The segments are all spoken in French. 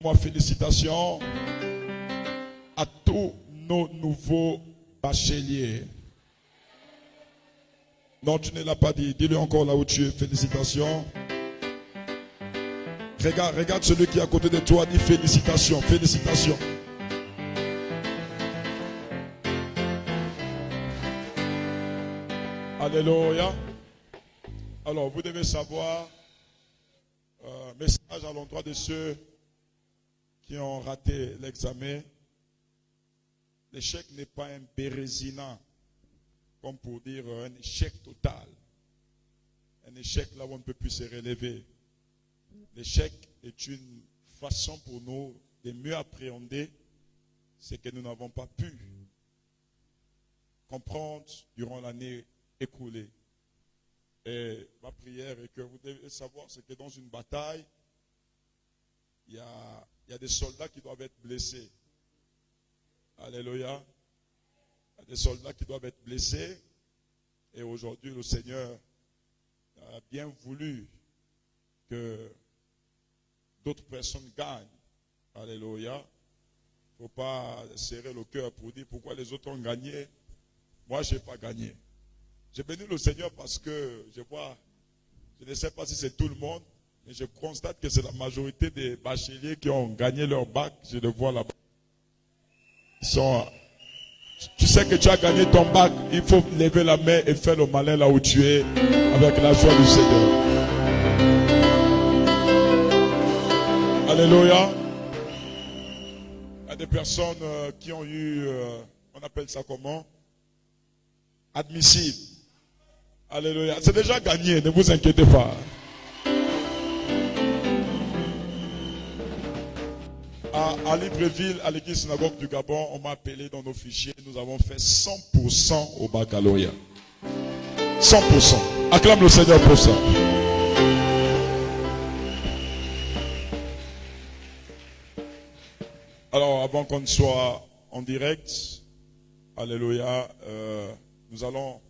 Moi, félicitations à tous nos nouveaux bacheliers. Non, tu ne l'as pas dit. Dis-le encore là où tu es. Félicitations. Regarde celui qui est à côté de toi. Dis félicitations, félicitations. Alléluia. Alors, vous devez savoir, message à l'endroit de ceux qui ont raté l'examen. L'échec n'est pas un bérésina, comme pour dire un échec total. Un échec là où on ne peut plus se relever. L'échec est une façon pour nous de mieux appréhender ce que nous n'avons pas pu comprendre durant l'année écoulée. Et ma prière est que vous devez savoir, c'est que dans une bataille, il y a des soldats qui doivent être blessés. Alléluia. Il y a des soldats qui doivent être blessés. Et aujourd'hui, le Seigneur a bien voulu que d'autres personnes gagnent. Alléluia. Il ne faut pas serrer le cœur pour dire pourquoi les autres ont gagné. Moi, je n'ai pas gagné. J'ai béni le Seigneur parce que je vois, je ne sais pas si c'est tout le monde, mais je constate que c'est la majorité des bacheliers qui ont gagné leur bac. Je le vois là-bas. Tu sais que tu as gagné ton bac, il faut lever la main et faire le malin là où tu es avec la joie du Seigneur. Alléluia. Il y a des personnes qui ont eu, on appelle ça comment? Admissible. Alléluia. C'est déjà gagné, ne vous inquiétez pas. À Libreville, à l'église synagogue du Gabon, on m'a appelé dans nos fichiers. Nous avons fait 100% au baccalauréat. 100%. Acclame le Seigneur pour ça. Alors, avant qu'on soit en direct, alléluia, nous allons...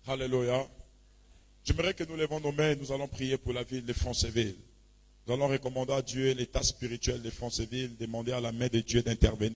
Alléluia. J'aimerais que nous levons nos mains et nous allons prier pour la ville de Franceville. Nous allons recommander à Dieu l'état spirituel de Franceville, demander à la main de Dieu d'intervenir.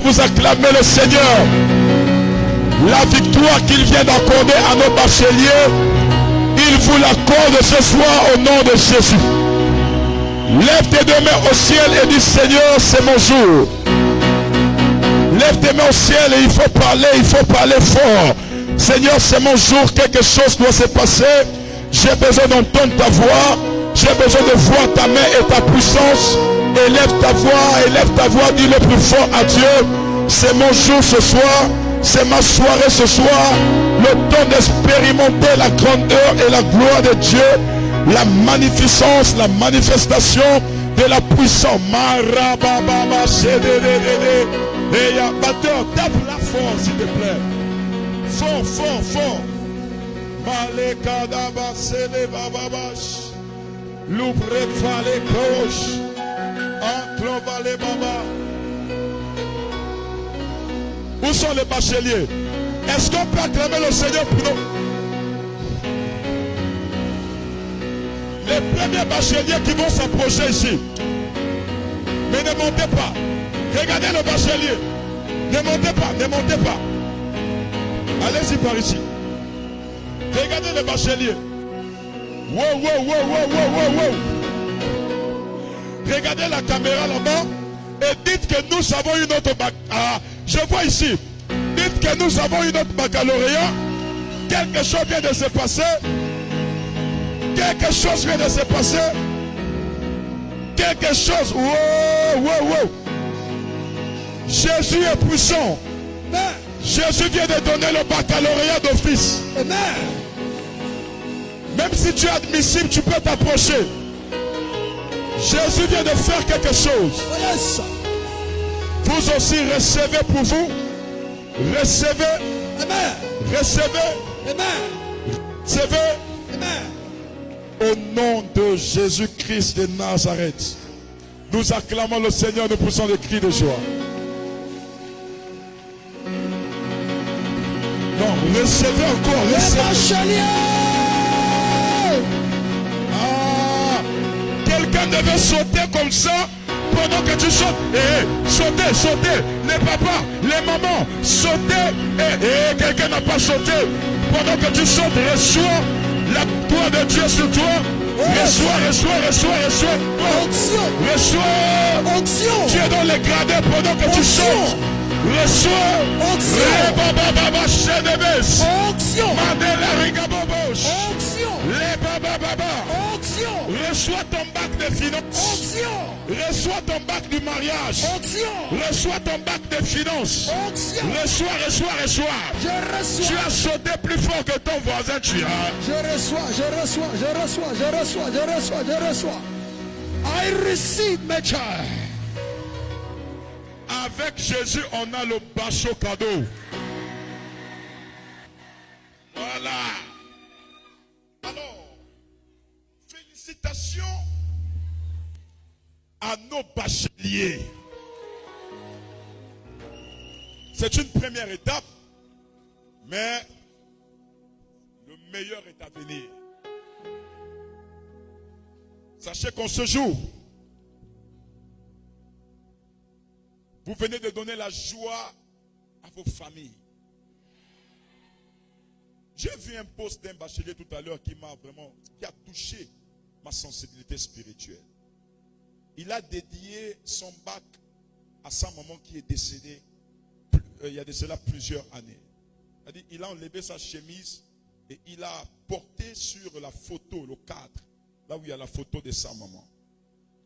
Vous acclamez le Seigneur. La victoire qu'il vient d'accorder à nos bacheliers, il vous l'accorde ce soir au nom de Jésus. Lève tes deux mains au ciel et dis Seigneur, c'est mon jour. Lève tes mains au ciel et il faut parler fort. Seigneur, c'est mon jour, quelque chose doit se passer. J'ai besoin d'entendre ta voix. J'ai besoin de voir ta main et ta puissance. Élève ta voix, dis le plus fort à Dieu. C'est mon jour ce soir. C'est ma soirée ce soir. Le temps d'expérimenter la grandeur et la gloire de Dieu. La magnificence, la manifestation de la puissance. Et ya batteur, tape la fort s'il te plaît. Fort. Malekadaba sele bababash. L'ouvrez fallait cloche. Enclovale baba. Où sont les bacheliers? Est-ce qu'on peut acclamer le Seigneur pour nous? Les premiers bacheliers qui vont s'approcher ici. Mais ne montez pas. Regardez le bachelier. Ne montez pas. Allez-y par ici. Regardez le bachelier. Wow. Regardez la caméra là-bas et dites que nous avons une autre je vois ici. Dites que nous avons une autre baccalauréat. Quelque chose vient de se passer. Quelque chose. Wow. Jésus est puissant. Amen. Jésus vient de donner le baccalauréat d'office. Amen. Même si tu es admissible, tu peux t'approcher. Jésus vient de faire quelque chose. Yes. Vous aussi recevez pour vous. Recevez. Amen. Recevez. Amen. Recevez. Amen. Au nom de Jésus-Christ de Nazareth, nous acclamons le Seigneur, nous poussons des cris de joie. Non, recevez encore. Recevez. Quelqu'un devait sauter comme ça pendant que tu sautes. Sautez. Les papas, les mamans, sautez. Quelqu'un n'a pas sauté. Pendant que tu sautes, reçois la gloire de Dieu sur toi. Reçois. Reçois. Tu es dans les gradins pendant que tu sautes. Reçois. Reçois ton bac de finances. Reçois ton bac du mariage. Reçois ton bac de finances. Reçois. Tu as sauté plus fort que ton voisin, tu as. Je reçois. I receive my child. Avec Jésus, on a le bachot cadeau. Voilà. Alors, félicitations à nos bacheliers. C'est une première étape, mais le meilleur est à venir. Sachez qu'en ce jour, vous venez de donner la joie à vos familles. J'ai vu un post d'un bachelier tout à l'heure qui a touché ma sensibilité spirituelle. Il a dédié son bac à sa maman qui est décédée il y a de cela plusieurs années. Il a enlevé sa chemise et il a porté sur la photo, le cadre, là où il y a la photo de sa maman.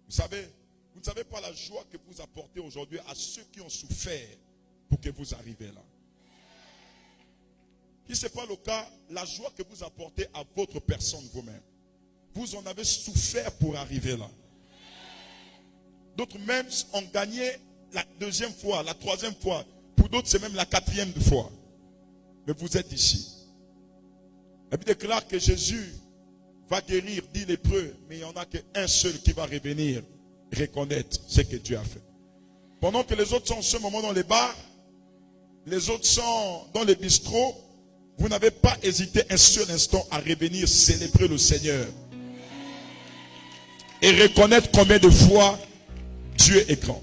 Vous ne savez pas la joie que vous apportez aujourd'hui à ceux qui ont souffert pour que vous arriviez là. Si ce n'est pas le cas, la joie que vous apportez à votre personne vous-même. Vous en avez souffert pour arriver là. D'autres même ont gagné la deuxième fois, la troisième fois. Pour d'autres, c'est même la quatrième fois. Mais vous êtes ici. La Bible déclare que Jésus va guérir 10 lépreux, mais il n'y en a qu'un seul qui va revenir reconnaître ce que Dieu a fait. Pendant que les autres sont en ce moment dans les bars, les autres sont dans les bistrots, vous n'avez pas hésité un seul instant à revenir célébrer le Seigneur et reconnaître combien de fois Dieu est grand.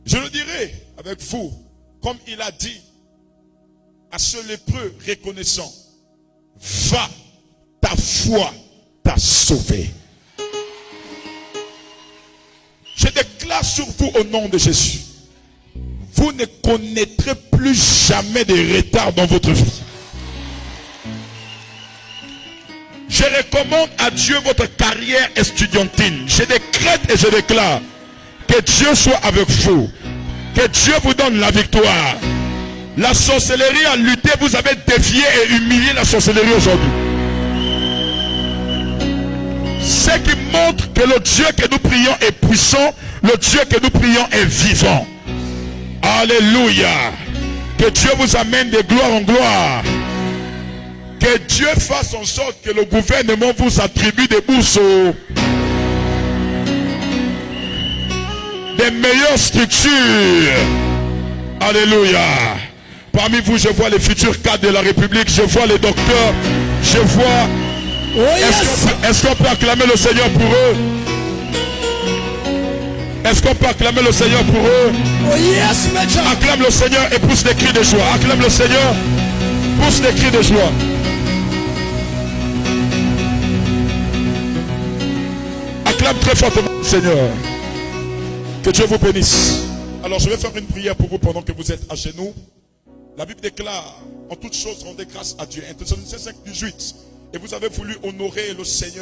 Je le dirai avec vous, comme il a dit à ce lépreux reconnaissant, va, ta foi t'a sauvé. Je déclare sur vous au nom de Jésus, vous ne connaîtrez plus jamais de retard dans votre vie. Je recommande à Dieu votre carrière estudiantine. Je décrète et je déclare que Dieu soit avec vous. Que Dieu vous donne la victoire. La sorcellerie a lutté, vous avez défié et humilié la sorcellerie aujourd'hui. Ce qui montre que le Dieu que nous prions est puissant, le Dieu que nous prions est vivant. Alléluia. Que Dieu vous amène de gloire en gloire. Que Dieu fasse en sorte que le gouvernement vous attribue des bourses, des meilleures structures. Alléluia. Parmi vous, je vois les futurs cadres de la République, je vois les docteurs, je vois... Oh yes. Est-ce qu'on peut acclamer le Seigneur pour eux? Est-ce qu'on peut acclamer le Seigneur pour eux? Oh yes, Major. Acclame le Seigneur et pousse des cris de joie. Acclame le Seigneur, pousse des cris de joie. Acclame très fortement le Seigneur. Que Dieu vous bénisse. Alors je vais faire une prière pour vous pendant que vous êtes à genoux. La Bible déclare, en toutes choses rendez grâce à Dieu. 1 Thessaloniciens 5:18. Et vous avez voulu honorer le Seigneur.